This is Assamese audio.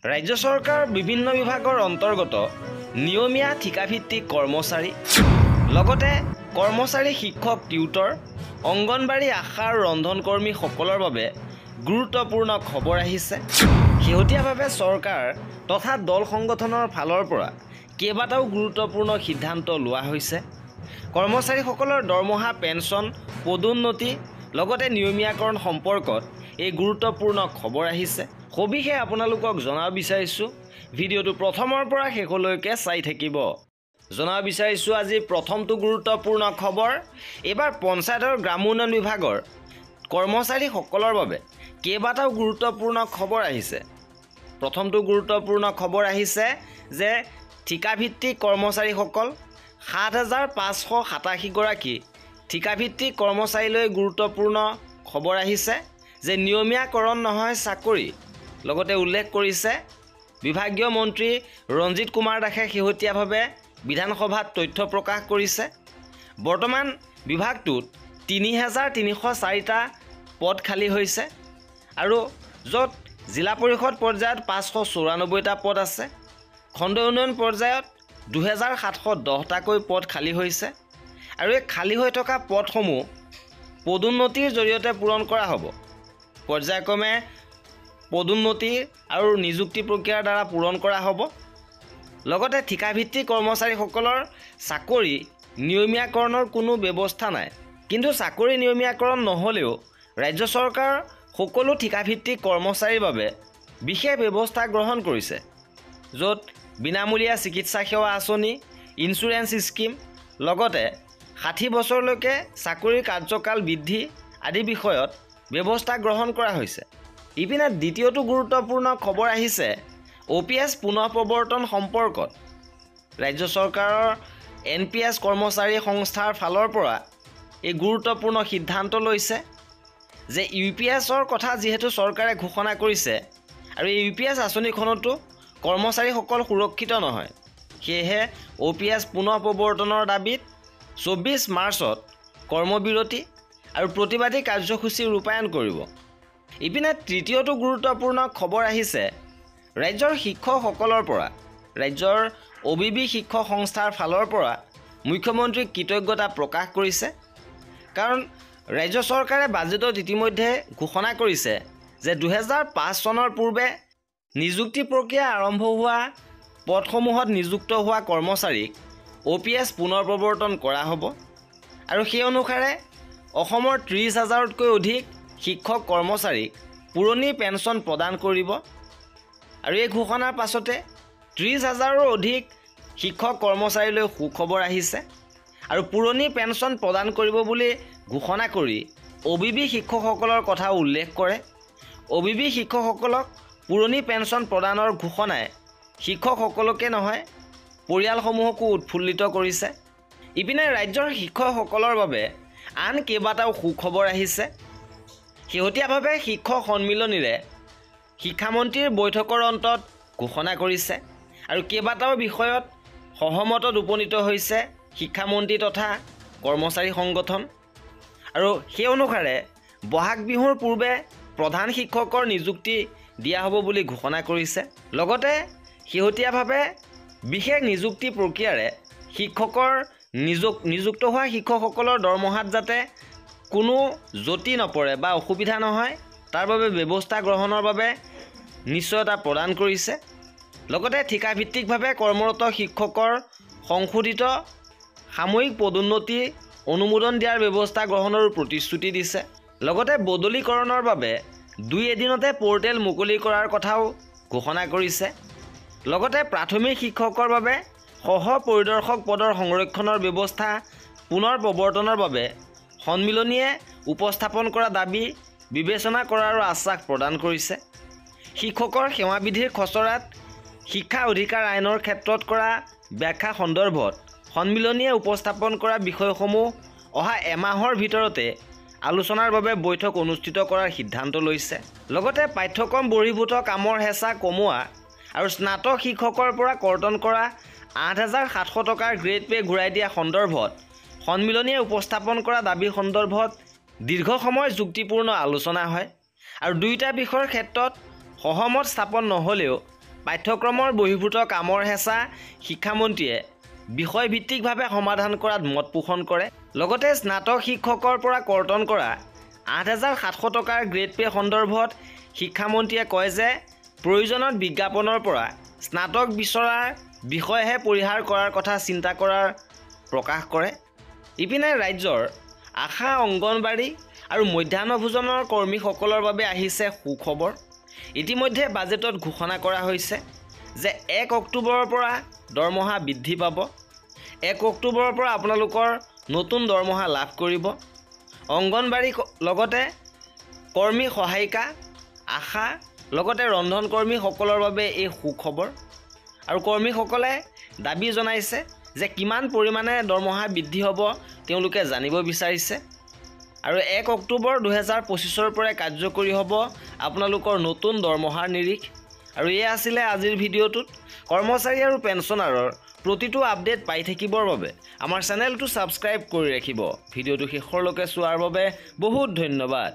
ৰাজ্য চৰকাৰ বিভিন্ন বিভাগৰ অন্তৰ্গত নিয়মীয়া ঠিকাভিত্তিক কৰ্মচাৰী লগতে কৰ্মচাৰী শিক্ষক টিউটৰ অংগনবাড়ী আশা আৰু ৰন্ধনকৰ্মীসকলৰ বাবে গুৰুত্বপূৰ্ণ খবৰ আহিছে। শেহতীয়াভাৱে চৰকাৰ তথা দল সংগঠনৰ ফালৰ পৰা কেইবাটাও গুৰুত্বপূৰ্ণ সিদ্ধান্ত লোৱা হৈছে। কৰ্মচাৰীসকলৰ দৰমহা পেঞ্চন পদোন্নতি লগতে নিয়মীয়াকৰণ সম্পৰ্কত এই গুৰুত্বপূৰ্ণ খবৰ আহিছে। সবিশেষ আপোনালোকক জনাব বিচাৰিছোঁ, ভিডিঅ'টো প্ৰথমৰ পৰা শেষলৈকে চাই থাকিব। জনাব বিচাৰিছোঁ আজি প্ৰথমটো গুৰুত্বপূৰ্ণ খবৰ। এইবাৰ পঞ্চায়ত আৰু গ্ৰাম উন্নয়ন বিভাগৰ কৰ্মচাৰীসকলৰ বাবে কেইবাটাও গুৰুত্বপূৰ্ণ খবৰ আহিছে। প্ৰথমটো গুৰুত্বপূৰ্ণ খবৰ আহিছে যে ঠিকাভিত্তিক কৰ্মচাৰীসকল ৭,৫৮৭ গৰাকী ঠিকাভিত্তিক কৰ্মচাৰীলৈ গুৰুত্বপূৰ্ণ খবৰ আহিছে যে নিয়মীয়াকৰণ নহয় চাকৰি। লগতে উল্লেখ কৰিছে বিভাগীয় মন্ত্ৰী ৰঞ্জিত কুমাৰ দাসে শেহতীয়াভাৱে বিধানসভাত তথ্য প্ৰকাশ কৰিছে। বৰ্তমান বিভাগটোত ৩,৩০৪টা পদ খালী হৈছে আৰু য'ত জিলা পৰিষদ পৰ্যায়ত ৫৯৪টা পদ আছে, খণ্ড উন্নয়ন পৰ্যায়ত ২,৭১০টাকৈ পদ খালী হৈছে আৰু এই খালী হৈ থকা পদসমূহ পদোন্নতিৰ জৰিয়তে পূৰণ কৰা হ'ব। পৰ্যায়ক্ৰমে পদোন্নতি আৰু নিযুক্তি প্ৰক্ৰিয়াৰ দ্বাৰা পূৰণ কৰা হ'ব। লগতে ঠিকাভিত্তিক কৰ্মচাৰীসকলৰ চাকৰি নিয়মীয়াকৰণৰ কোনো ব্যৱস্থা নাই। কিন্তু চাকৰি নিয়মীয়াকৰণ নহ'লেও ৰাজ্য চৰকাৰ সকলো ঠিকাভিত্তিক কৰ্মচাৰীৰ বাবে বিশেষ ব্যৱস্থা গ্ৰহণ কৰিছে, য'ত বিনামূলীয়া চিকিৎসা সেৱা আঁচনি, ইঞ্চুৰেঞ্চ স্কিম লগতে ৬০ বছৰলৈকে চাকৰিৰ কাৰ্যকাল বৃদ্ধি আদি বিষয়ত ব্যৱস্থা গ্ৰহণ কৰা হৈছে। ইপিনে দ্বিতীয়টো গুৰুত্বপূৰ্ণ খবৰ আহিছে OPS পুনঃ প্ৰৱৰ্তন সম্পৰ্কত। ৰাজ্য চৰকাৰৰ NPS কৰ্মচাৰী সংস্থাৰ ফালৰ পৰা এই গুৰুত্বপূৰ্ণ সিদ্ধান্ত লৈছে যে UPSৰ কথা যিহেতু চৰকাৰে ঘোষণা কৰিছে আৰু এই UPS আঁচনিখনতো কৰ্মচাৰীসকল সুৰক্ষিত নহয়, সেয়েহে OPS পুনঃ প্ৰৱৰ্তনৰ দাবীত ২৪ মাৰ্চত কৰ্মবিৰতি আৰু প্ৰতিবাদী কাৰ্যসূচী ৰূপায়ণ কৰিব। ইপিনে তৃতীয়টো গুৰুত্বপূৰ্ণ খবৰ আহিছে ৰাজ্যৰ শিক্ষকসকলৰ পৰা। ৰাজ্যৰ OBB শিক্ষক সংস্থাৰ ফালৰ পৰা মুখ্যমন্ত্ৰীক কৃতজ্ঞতা প্ৰকাশ কৰিছে, কাৰণ ৰাজ্য চৰকাৰে বাজেটত ইতিমধ্যে ঘোষণা কৰিছে যে ২০০৫ চনৰ পূৰ্বে নিযুক্তি প্ৰক্ৰিয়া আৰম্ভ হোৱা পদসমূহত নিযুক্ত হোৱা কৰ্মচাৰীক OPS পুনৰ প্ৰৱৰ্তন কৰা হ'ব আৰু সেই অনুসাৰে অসমৰ ৩০,০০০তকৈ অধিক শিক্ষক কৰ্মচাৰীক পুৰণি পেঞ্চন প্ৰদান কৰিব আৰু এই ঘোষণাৰ পাছতে ৩০,০০০ৰো অধিক শিক্ষক কৰ্মচাৰীলৈ সুখবৰ আহিছে আৰু পুৰণি পেঞ্চন প্ৰদান কৰিব বুলি ঘোষণা কৰি OBB শিক্ষকসকলৰ কথা উল্লেখ কৰে। OBB শিক্ষকসকলক পুৰণি পেঞ্চন প্ৰদানৰ ঘোষণাই শিক্ষকসকলকে নহয় পৰিয়ালসমূহকো উৎফুল্লিত কৰিছে। ইপিনে ৰাজ্যৰ শিক্ষকসকলৰ বাবে আন কেইবাটাও সুখবৰ আহিছে। শেহতীয়াভাৱে শিক্ষক সন্মিলনীৰে শিক্ষামন্ত্ৰীৰ বৈঠকৰ অন্তত ঘোষণা কৰিছে আৰু কেইবাটাও বিষয়ত সহমতত উপনীত হৈছে শিক্ষামন্ত্ৰী তথা কৰ্মচাৰী সংগঠন আৰু সেই অনুসাৰে বহাগ বিহুৰ পূৰ্বে প্ৰধান শিক্ষকৰ নিযুক্তি দিয়া হ'ব বুলি ঘোষণা কৰিছে। লগতে শেহতীয়াভাৱে বিশেষ নিযুক্তি প্ৰক্ৰিয়াৰে শিক্ষকৰ নিযুক্ত হোৱা শিক্ষকসকলৰ দৰমহাত যাতে কোনো জটি নপৰে বা অসুবিধা নহয় তাৰ বাবে ব্যৱস্থা গ্ৰহণৰ বাবে নিশ্চয়তা প্ৰদান কৰিছে। লগতে ঠিকাভিত্তিকভাৱে কৰ্মৰত শিক্ষকৰ সংশোধিত সাময়িক পদোন্নতি অনুমোদন দিয়াৰ ব্যৱস্থা গ্ৰহণৰো প্ৰতিশ্ৰুতি দিছে। লগতে বদলীকৰণৰ বাবে ২ এদিনতে পৰ্টেল মুকলি কৰাৰ কথাও ঘোষণা কৰিছে। লগতে প্ৰাথমিক শিক্ষকৰ বাবে সহ পৰিদৰ্শক পদৰ সংৰক্ষণৰ ব্যৱস্থা পুনৰ প্ৰৱৰ্তনৰ বাবে সন্মিলনীয়ে উপস্থাপন কৰা দাবী বিবেচনা কৰাৰো আশ্বাস প্ৰদান কৰিছে। শিক্ষকৰ সেৱাবিধিৰ খচৰাত শিক্ষা অধিকাৰ আইনৰ ক্ষেত্ৰত কৰা ব্যাখ্যা সন্দৰ্ভত সন্মিলনীয়ে উপস্থাপন কৰা বিষয়সমূহ অহা এমাহৰ ভিতৰতে আলোচনাৰ বাবে বৈঠক অনুষ্ঠিত কৰাৰ সিদ্ধান্ত লৈছে। লগতে পাঠ্যক্ৰম বহিৰ্ভূত কামৰ হেঁচা কমোৱা আৰু স্নাতক শিক্ষকৰ পৰা কৰ্তন কৰা ৮,৭০০ টকাৰ গ্ৰেড পে ঘূৰাই দিয়া সন্দৰ্ভত সন্মিলনীয়ে উপস্থাপন কৰা দাবী সন্দৰ্ভত দীৰ্ঘ সময় যুক্তিপূৰ্ণ আলোচনা হয় আৰু দুয়োটা বিষয়ৰ ক্ষেত্ৰত সহমত স্থাপন নহ'লেও পাঠ্যক্ৰমৰ বহিৰ্ভূত কামৰ হেঁচা শিক্ষামন্ত্ৰীয়ে বিষয়ভিত্তিকভাৱে সমাধান কৰাত মত পোষণ কৰে। লগতে স্নাতক শিক্ষকৰ পৰা কৰ্তন কৰা 8,700 টকাৰ গ্ৰেড পে' সন্দৰ্ভত শিক্ষামন্ত্ৰীয়ে কয় যে প্ৰয়োজনত বিজ্ঞাপনৰ পৰা স্নাতক বিচৰাৰ বিষয়হে পৰিহাৰ কৰাৰ কথা চিন্তা কৰাৰ প্ৰকাশ কৰে। ইপিনে ৰাজ্যৰ আশা, অংগনবাড়ী আৰু মধ্যাহ্ন ভোজনৰ কৰ্মীসকলৰ বাবে আহিছে সুখবৰ। ইতিমধ্যে বাজেটত ঘোষণা কৰা হৈছে যে 1 অক্টোবৰৰ পৰা দৰমহা বৃদ্ধি পাব। 1 অক্টোবৰৰ পৰা আপোনালোকৰ নতুন দৰমহা লাভ কৰিব। অংগনবাড়ী লগতে কৰ্মী সহায়িকা, আশা লগতে ৰন্ধন কৰ্মীসকলৰ বাবে এই সুখবৰ। আৰু কৰ্মীসকলে দাবী জনাইছে যে কিমান পৰিমাণে দৰমহা বৃদ্ধি হ'ব তেওঁলোকে জানিব বিচাৰিছে। আৰু 1 অক্টোবৰ 2025ৰ পৰাই কাৰ্যকৰী হ'ব আপোনালোকৰ নতুন দৰমহাৰ নিৰিখ। আৰু এয়া আছিলে আজিৰ ভিডিঅ'টোত। কৰ্মচাৰী আৰু পেঞ্চনাৰৰ প্ৰতিটো আপডেট পাই থাকিবৰ বাবে আমাৰ চেনেলটো ছাবস্ক্ৰাইব কৰি ৰাখিব। ভিডিঅ'টো শেষৰলৈকে চোৱাৰ বাবে বহুত ধন্যবাদ।